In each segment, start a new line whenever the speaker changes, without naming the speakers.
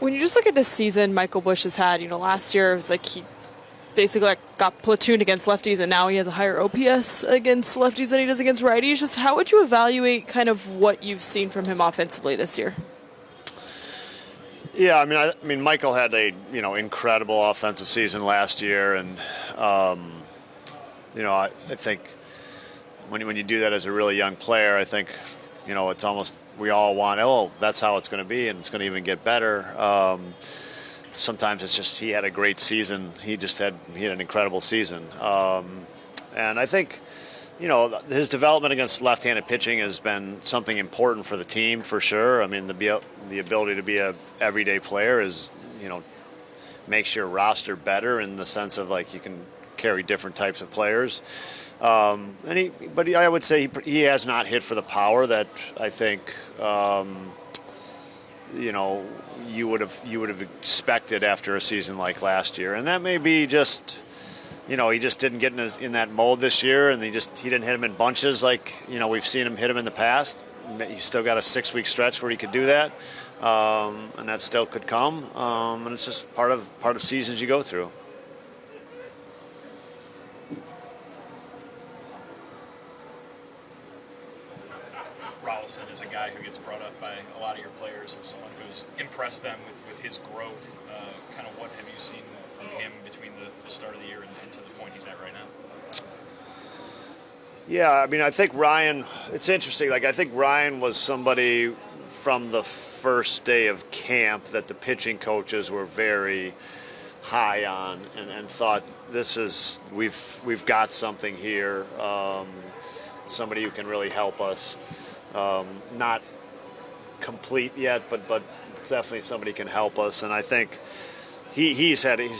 When you just look at this season Michael Busch has had, last year it was like he basically got platooned against lefties, and now he has a higher OPS against lefties than he does against righties. Just how would you evaluate kind of what you've seen from him offensively this year?
Yeah, I mean, Michael had a incredible offensive season last year, and I think when you do that as a really young player, I think it's almost we all want that's how it's going to be, and it's going to even get better. Sometimes it's just he had a great season. He had an incredible season, and I think his development against left-handed pitching has been something important for the team for sure. I mean, the ability to be a everyday player is makes your roster better in the sense of like you can carry different types of players. I would say he has not hit for the power that I think you would have expected after a season like last year, and that may be just he just didn't get in that mode this year, and he didn't hit him in bunches like we've seen him hit him in the past. He's still got a 6-week stretch where he could do that, and that still could come, and it's just part of seasons you go through.
Rolison is a guy who gets brought up by a lot of your players as someone who's impressed them with his growth. Kind of what have you seen from him between the start of the year and to the point he's at right now?
Yeah, I mean, I think Ryan, it's interesting. Like, I think Ryan was somebody from the first day of camp that the pitching coaches were very high on and thought we've got something here, somebody who can really help us. Not complete yet, but definitely somebody can help us. And I think he's having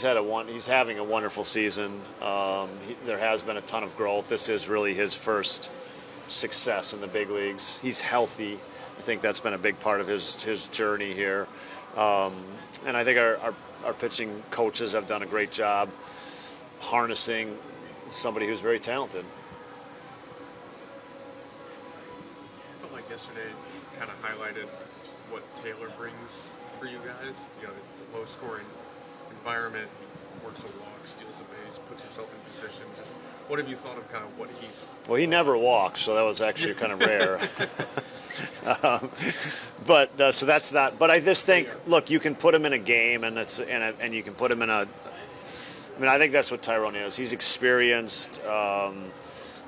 a wonderful season. There has been a ton of growth. This is really his first success in the big leagues. He's healthy. I think that's been a big part of his journey here. And I think our pitching coaches have done a great job harnessing somebody who's very talented.
Yesterday kind of highlighted what Taylor brings for you guys. The low-scoring environment, works a walk, steals a base, puts himself in position. Just what have you thought of kind of what he's? Well,
he never walks, so that was actually kind of rare. So that's not. But I just think, look, you can put him in a game, and you can put him in a. I mean, I think that's what Tyrone is. He's experienced.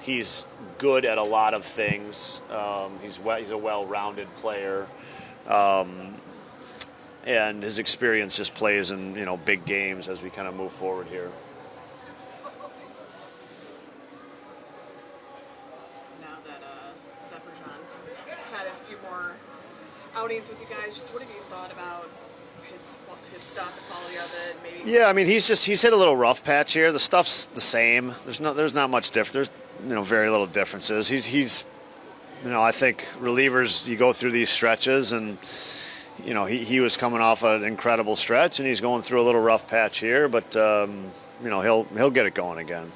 He's good at a lot of things. He's a well-rounded player, and his experience just plays in big games as we kind of move forward here.
Now that Zephyr-John's had a few more outings with you guys, just what have you thought about his stuff, the quality of it, maybe?
Yeah, I mean, he's hit a little rough patch here. The stuff's the same. There's not much difference. There's very little differences. He's I think relievers, you go through these stretches, and he was coming off an incredible stretch, and he's going through a little rough patch here, but he'll get it going again.